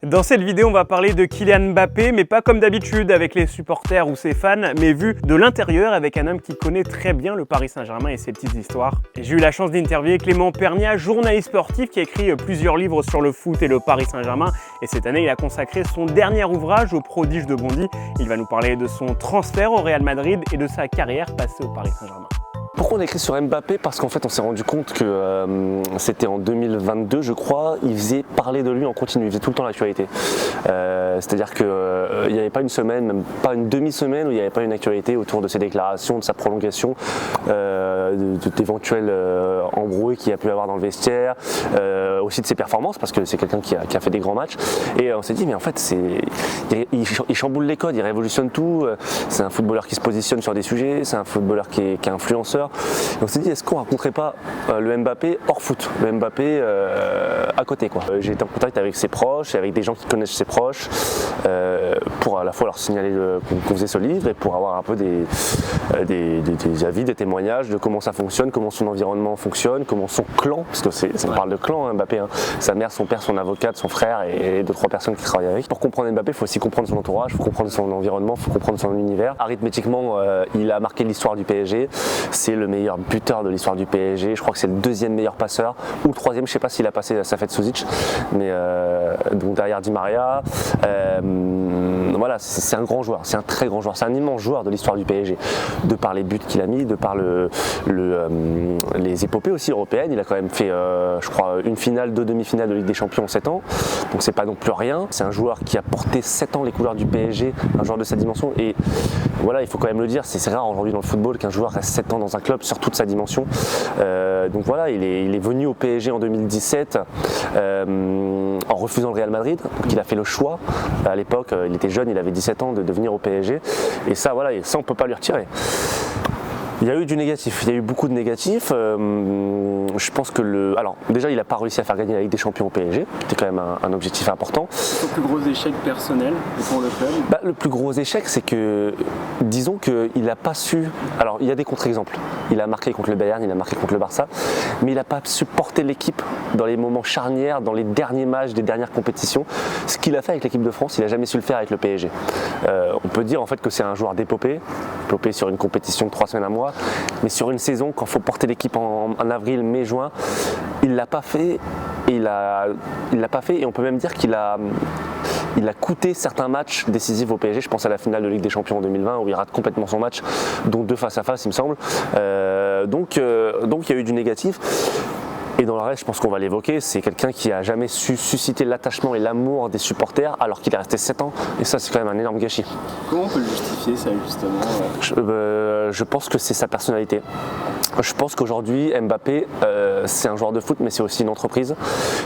Dans cette vidéo, on va parler de Kylian Mbappé, mais pas comme d'habitude avec les supporters ou ses fans, mais vu de l'intérieur avec un homme qui connaît très bien le Paris Saint-Germain et ses petites histoires. Et j'ai eu la chance d'interviewer Clément Pernia, journaliste sportif qui a écrit plusieurs livres sur le foot et le Paris Saint-Germain. Et cette année, il a consacré son dernier ouvrage au prodige de Bondy. Il va nous parler de son transfert au Real Madrid et de sa carrière passée au Paris Saint-Germain. Pourquoi on a écrit sur Mbappé? Parce qu'en fait on s'est rendu compte que c'était en 2022 je crois, il faisait parler de lui en continu, il faisait tout le temps l'actualité. C'est-à-dire qu'il n'y avait pas une semaine, même pas une demi-semaine où il n'y avait pas une actualité autour de ses déclarations, de sa prolongation, d'éventuels embrouilles qu'il y a pu avoir dans le vestiaire, aussi de ses performances parce que c'est quelqu'un qui a fait des grands matchs. Et on s'est dit mais en fait il chamboule les codes, il révolutionne tout, c'est un footballeur qui se positionne sur des sujets, c'est un footballeur qui est influenceur. Et on s'est dit est-ce qu'on raconterait pas le Mbappé hors foot, le Mbappé à côté quoi. J'ai été en contact avec ses proches et avec des gens qui connaissent ses proches pour à la fois leur signaler qu'on faisait ce livre et pour avoir un peu des avis, des témoignages de comment ça fonctionne, comment son environnement fonctionne, comment son clan, parce que on parle de clan hein, Mbappé, hein. Sa mère, son père, son avocate, son frère et 2-3 personnes qui travaillent avec. Pour comprendre Mbappé, il faut aussi comprendre son entourage, il faut comprendre son environnement, il faut comprendre son univers. Arithmétiquement, il a marqué l'histoire du PSG, c'est le meilleur buteur de l'histoire du PSG, je crois que c'est le 2e meilleur passeur, ou le 3e, je sais pas s'il a passé sa fête Souzic, mais donc derrière Di Maria, voilà, c'est un grand joueur, c'est un très grand joueur, c'est un immense joueur de l'histoire du PSG, de par les buts qu'il a mis, de par les épopées aussi européennes, il a quand même fait, je crois, une finale, 2 demi-finales de Ligue des Champions en 7 ans, donc c'est pas non plus rien, c'est un joueur qui a porté 7 ans les couleurs du PSG, un joueur de sa dimension, et voilà, il faut quand même le dire, c'est rare aujourd'hui dans le football qu'un joueur reste 7 ans dans un club sur toute sa dimension. Donc voilà, il est venu au PSG en 2017 en refusant le Real Madrid. Donc il a fait le choix. À l'époque, il était jeune, il avait 17 ans de venir au PSG. Et ça, voilà, on ne peut pas lui retirer. Il y a eu du négatif, il y a eu beaucoup de négatifs. Je pense que alors déjà il n'a pas réussi à faire gagner la Ligue des Champions au PSG, c'était quand même un objectif important. Le plus gros échec personnel pour le club? Le plus gros échec c'est que, disons qu'il n'a pas su, alors il y a des contre-exemples, il a marqué contre le Bayern, il a marqué contre le Barça, mais il n'a pas su porter l'équipe dans les moments charnières, dans les derniers matchs des dernières compétitions. Ce qu'il a fait avec l'équipe de France, il n'a jamais su le faire avec le PSG. On peut dire en fait que c'est un joueur d'épopée sur une compétition de 3 semaines à mois, mais sur une saison, quand il faut porter l'équipe en avril, mai, juin, il l'a pas fait. Et il l'a pas fait, et on peut même dire qu'il a coûté certains matchs décisifs au PSG. Je pense à la finale de Ligue des Champions en 2020 où il rate complètement son match, dont 2 face à face il me semble. Donc il y a eu du négatif. Et dans le reste, je pense qu'on va l'évoquer, c'est quelqu'un qui a jamais su susciter l'attachement et l'amour des supporters alors qu'il est resté 7 ans, et ça c'est quand même un énorme gâchis. Comment on peut justifier ça justement? Je pense que c'est sa personnalité. Je pense qu'aujourd'hui Mbappé c'est un joueur de foot mais c'est aussi une entreprise,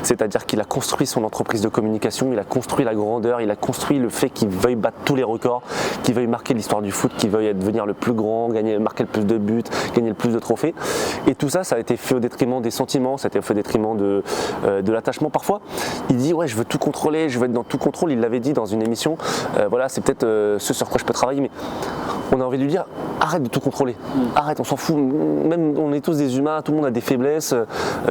c'est-à-dire qu'il a construit son entreprise de communication, il a construit la grandeur, il a construit le fait qu'il veuille battre tous les records, qu'il veuille marquer l'histoire du foot, qu'il veuille devenir le plus grand, marquer le plus de buts, gagner le plus de trophées, et tout ça, ça a été fait au détriment des sentiments, ça a été fait au détriment de l'attachement. Parfois il dit ouais je veux tout contrôler, je veux être dans tout contrôle, il l'avait dit dans une émission, voilà c'est peut-être ce sur quoi je peux travailler, mais on a envie de lui dire arrête de tout contrôler, arrête, on s'en fout, même on est tous des humains, tout le monde a des faiblesses,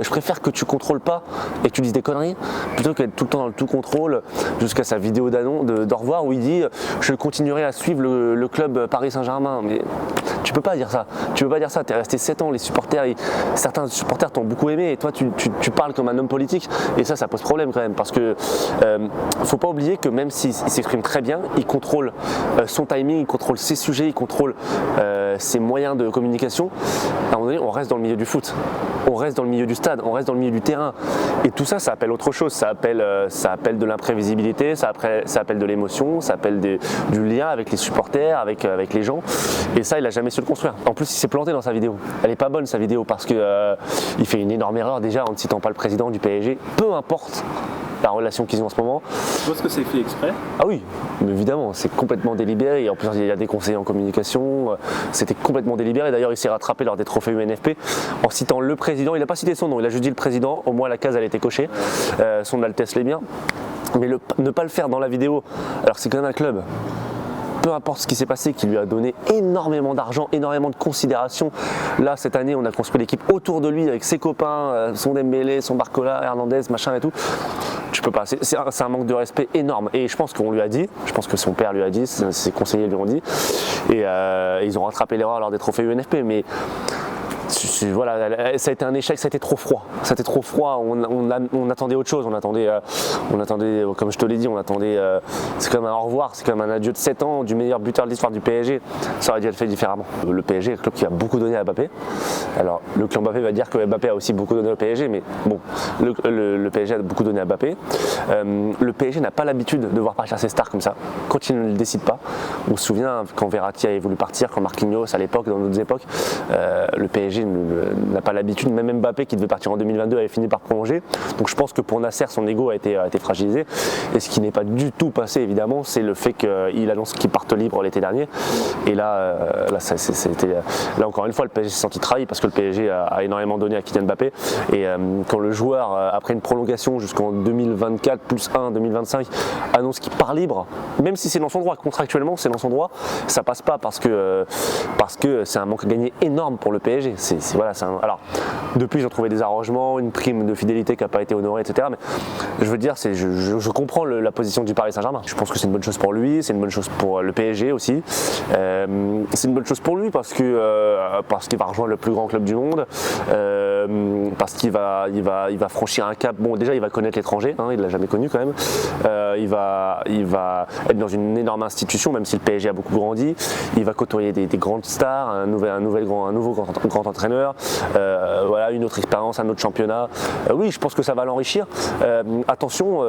je préfère que tu contrôles pas et que tu dises des conneries plutôt qu'être tout le temps dans le tout contrôle, jusqu'à sa vidéo d'au revoir où il dit je continuerai à suivre le club Paris Saint-Germain. Mais tu peux pas dire ça, t'es resté 7 ans, les supporters, certains supporters t'ont beaucoup aimé et toi tu parles comme un homme politique, et ça pose problème quand même, parce que faut pas oublier que même s'il s'exprime très bien, il contrôle son timing, il contrôle ses sujets, il contrôle ses moyens de communication. À un moment donné, on reste dans le milieu du foot, on reste dans le milieu du stade, on reste dans le milieu du terrain, et tout ça appelle autre chose, ça appelle de l'imprévisibilité, ça appelle de l'émotion, ça appelle du lien avec les supporters, avec les gens, et ça il a jamais su le construire. En plus il s'est planté dans sa vidéo, elle est pas bonne sa vidéo, parce que il fait une énorme erreur déjà en ne citant pas le président du PSG, peu importe la relation qu'ils ont en ce moment. Tu penses que c'est fait exprès? Ah oui, mais évidemment, c'est complètement délibéré. Et en plus, il y a des conseillers en communication. C'était complètement délibéré. D'ailleurs, il s'est rattrapé lors des trophées UNFP en citant le président. Il n'a pas cité son nom, il a juste dit le président. Au moins, la case, elle a été cochée. Son Altesse l'est bien. Mais ne pas le faire dans la vidéo, alors que c'est quand même un club. peu importe ce qui s'est passé, qui lui a donné énormément d'argent, énormément de considération. Là, cette année, on a construit l'équipe autour de lui avec ses copains, son Dembélé, son Barcola, Hernandez, machin et tout. peux pas. C'est un manque de respect énorme. Et je pense qu'on lui a dit, je pense que son père lui a dit, ses conseillers lui ont dit, et ils ont rattrapé l'erreur lors des trophées UNFP. Mais voilà, ça a été un échec, ça a été trop froid. C'était trop froid, on attendait autre chose, on attendait, comme je te l'ai dit, c'est comme un au revoir, c'est comme un adieu de 7 ans du meilleur buteur de l'histoire du PSG. Ça aurait dû être fait différemment. Le PSG est le club qui a beaucoup donné à Mbappé. Alors, le club Mbappé va dire que Mbappé a aussi beaucoup donné au PSG, mais bon, le PSG a beaucoup donné à Mbappé. Le PSG n'a pas l'habitude de voir partir ses stars comme ça, quand il ne le décide pas. On se souvient quand Verratti avait voulu partir, quand Marquinhos à l'époque, dans d'autres époques, le PSG n'a pas l'habitude, même Mbappé qui devait partir en 2022 avait fini par prolonger. Donc je pense que pour Nasser, son ego a été fragilisé. Et ce qui n'est pas du tout passé évidemment, c'est le fait qu'il annonce qu'il parte libre l'été dernier. Et là encore une fois, le PSG s'est senti trahi parce que le PSG a énormément donné à Kylian Mbappé. Et quand le joueur, après une prolongation jusqu'en 2024 plus 1, 2025, annonce qu'il part libre, même si c'est dans son droit, contractuellement c'est dans son droit, ça passe pas parce que c'est un manque à gagner énorme pour le PSG. Alors, depuis, ils ont trouvé des arrangements, une prime de fidélité qui n'a pas été honorée, etc. Mais je veux dire, je comprends la position du Paris Saint-Germain. Je pense que c'est une bonne chose pour lui, c'est une bonne chose pour le PSG aussi. C'est une bonne chose pour lui parce qu'il va rejoindre le plus grand club du monde, parce qu'il va franchir un cap. Bon, déjà, il va connaître l'étranger, il ne l'a jamais connu quand même. Il va être dans une énorme institution, même si le PSG a beaucoup grandi. Il va côtoyer des grandes stars, un nouveau grand entraîneur, une autre expérience, un autre championnat. Oui, je pense que ça va l'enrichir. Attention,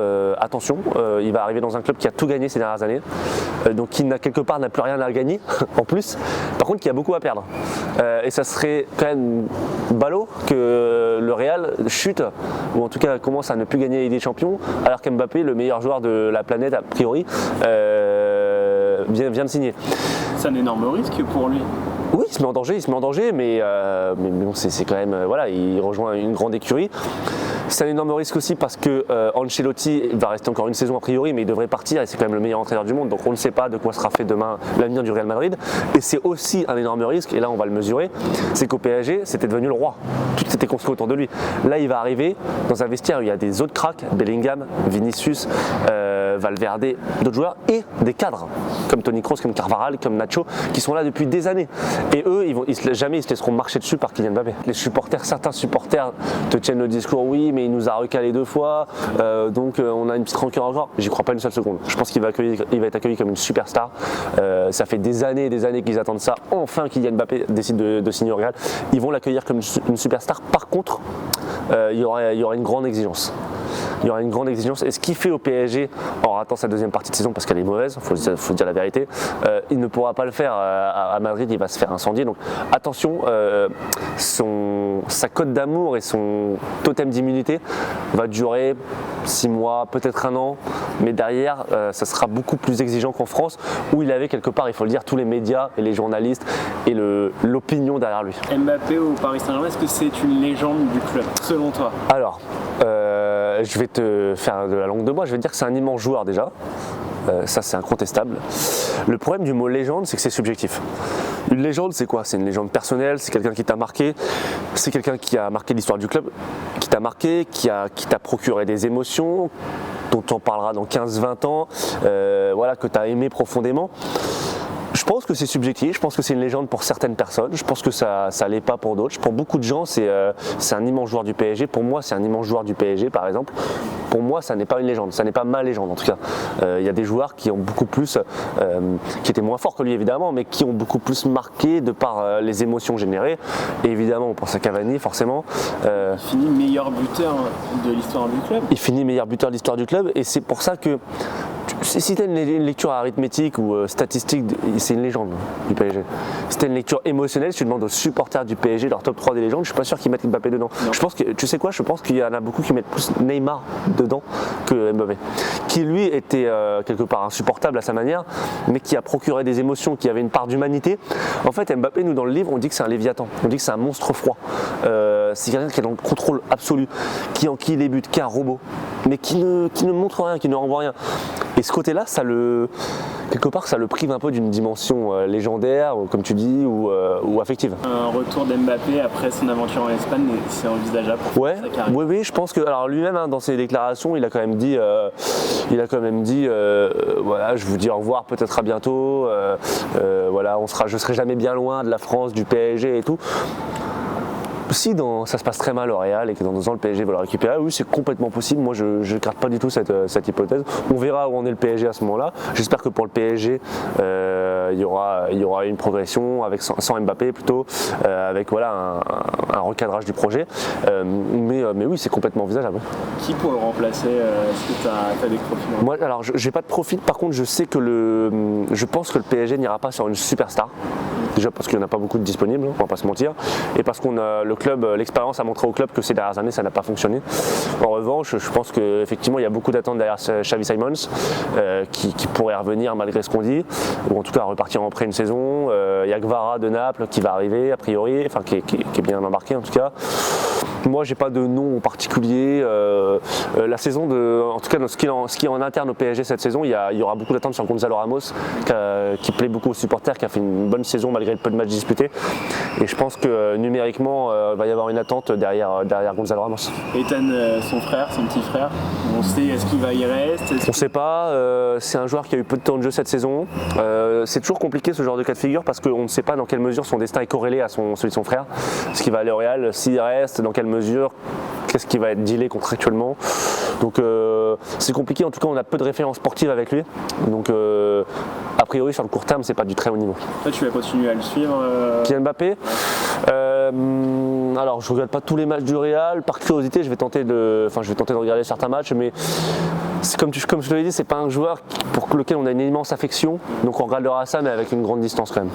il va arriver dans un club qui a tout gagné ces dernières années, donc qui n'a quelque part plus rien à gagner en plus. Par contre, qui a beaucoup à perdre. Et ça serait quand même ballot que le Real chute, ou en tout cas commence à ne plus gagner la Ligue des Champions, alors qu'Mbappé, le meilleur joueur de la planète a priori, vient de signer. C'est un énorme risque pour lui. Oui, il se met en danger, mais bon, c'est quand même, il rejoint une grande écurie. C'est un énorme risque aussi parce que Ancelotti va rester encore une saison a priori, mais il devrait partir et c'est quand même le meilleur entraîneur du monde, donc on ne sait pas de quoi sera fait demain l'avenir du Real Madrid. Et c'est aussi un énorme risque, et là on va le mesurer, c'est qu'au PSG c'était devenu le roi, tout s'était construit autour de lui. Là il va arriver dans un vestiaire où il y a des autres cracks, Bellingham, Vinicius, Valverde, d'autres joueurs, et des cadres comme Toni Kroos, comme Carvajal, comme Nacho, qui sont là depuis des années. Et eux, jamais ils se laisseront marcher dessus par Kylian Mbappé. Certains supporters te tiennent le discours, oui, mais il nous a recalé 2 fois, donc on a une petite rancœur encore. J'y crois pas une seule seconde. Je pense qu'il va être accueilli comme une superstar. Ça fait des années qu'ils attendent ça. Enfin, Kylian Mbappé décide de signer au Real. Ils vont l'accueillir comme une superstar. Par contre, il y aura une grande exigence. Il y aura une grande exigence. Et ce qu'il fait au PSG en ratant sa deuxième partie de saison parce qu'elle est mauvaise, faut dire la vérité, il ne pourra pas le faire à Madrid, il va se faire incendier. Donc attention, sa cote d'amour et son totem d'immunité va durer 6 mois, peut-être 1 an, mais derrière, ça sera beaucoup plus exigeant qu'en France, où il avait quelque part, il faut le dire, tous les médias et les journalistes et l'opinion derrière lui. Mbappé au Paris Saint-Germain, est-ce que c'est une légende du club, selon toi? Alors, je vais te faire de la langue de bois, je vais te dire que c'est un immense joueur déjà. Ça c'est incontestable. Le problème du mot légende, c'est que c'est subjectif. Une légende, c'est quoi? C'est une légende personnelle, c'est quelqu'un qui t'a marqué, c'est quelqu'un qui a marqué l'histoire du club, qui t'a marqué, qui t'a procuré des émotions, dont on parlera dans 15-20 ans, que tu as aimé profondément. Je pense que c'est subjectif, je pense que c'est une légende pour certaines personnes, je pense que ça l'est pas pour d'autres. Pour beaucoup de gens, c'est un immense joueur du PSG. Pour moi, c'est un immense joueur du PSG, par exemple. Pour moi, ça n'est pas une légende, ça n'est pas ma légende en tout cas. Il y a des joueurs qui ont beaucoup plus, qui étaient moins forts que lui évidemment, mais qui ont beaucoup plus marqué de par les émotions générées. Et évidemment, on pense à Cavani, forcément. Il finit meilleur buteur de l'histoire du club. Il finit meilleur buteur de l'histoire du club, et c'est pour ça que si tu as une lecture arithmétique ou statistique, c'est une légende du PSG. Si tu as une lecture émotionnelle, si tu demandes aux supporters du PSG leur top 3 des légendes, je suis pas sûr qu'ils mettent Mbappé dedans. Je pense que, tu sais quoi, je pense qu'il y en a beaucoup qui mettent plus Neymar dedans que Mbappé, qui lui était quelque part insupportable à sa manière, mais qui a procuré des émotions, qui avait une part d'humanité. En fait, Mbappé, nous dans le livre, on dit que c'est un léviathan, on dit que c'est un monstre froid. C'est quelqu'un qui est dans le contrôle absolu, qui enquille les buts, qui est un robot, mais qui ne montre rien, qui ne renvoie rien. Et ce côté-là, quelque part ça le prive un peu d'une dimension légendaire, comme tu dis, ou affective. Un retour d'Mbappé après son aventure en Espagne, c'est envisageable pour sa carrière. Oui, je pense que alors lui-même dans ses déclarations, il a quand même dit, voilà, je vous dis au revoir, peut-être à bientôt. Voilà, je serai jamais bien loin de la France, du PSG et tout. Si ça se passe très mal au Real et que dans 2 ans le PSG va le récupérer, oui c'est complètement possible, moi je ne garde pas du tout cette hypothèse. On verra où en est le PSG à ce moment-là. J'espère que pour le PSG il y aura une progression sans Mbappé plutôt, avec voilà, un recadrage du projet. Mais oui c'est complètement envisageable. Qui pourrait le remplacer? Est-ce que tu as des profils? Moi alors j'ai pas de profil, par contre je sais que je pense que le PSG n'ira pas sur une superstar. Déjà parce qu'il n'y en a pas beaucoup de disponibles, on va pas se mentir, et parce qu'on a le club, l'expérience a montré au club que ces dernières années ça n'a pas fonctionné. En revanche, je pense qu'effectivement il y a beaucoup d'attentes derrière Xavi Simons qui pourrait revenir malgré ce qu'on dit, ou en tout cas repartir après une saison. Il y a Kvara de Naples qui va arriver a priori, enfin qui est bien embarqué en tout cas. Moi j'ai pas de nom en particulier. La saison en tout cas dans ce qui est en interne au PSG cette saison, il y aura beaucoup d'attentes sur Gonzalo Ramos qui plaît beaucoup aux supporters, qui a fait une bonne saison malgré le peu de matchs disputés. Et je pense que numériquement il va y avoir une attente derrière Gonzalo Ramos. Ethan, son petit frère, on sait est-ce qu'il va y rester? On ne sait pas, c'est un joueur qui a eu peu de temps de jeu cette saison. C'est toujours compliqué ce genre de cas de figure parce qu'on ne sait pas dans quelle mesure son destin est corrélé à celui de son frère. Est-ce qu'il va aller au Real? S'il reste, dans quelle mesure? Qu'est-ce qui va être dealé contractuellement? Donc c'est compliqué, en tout cas on a peu de références sportives avec lui. Donc a priori sur le court terme c'est pas du très haut niveau. Toi tu vas continuer à le suivre Kylian Mbappé alors je regarde pas tous les matchs du Real, par curiosité je vais tenter de regarder certains matchs, mais c'est comme je te l'ai dit, c'est pas un joueur pour lequel on a une immense affection, donc on regardera ça mais avec une grande distance quand même.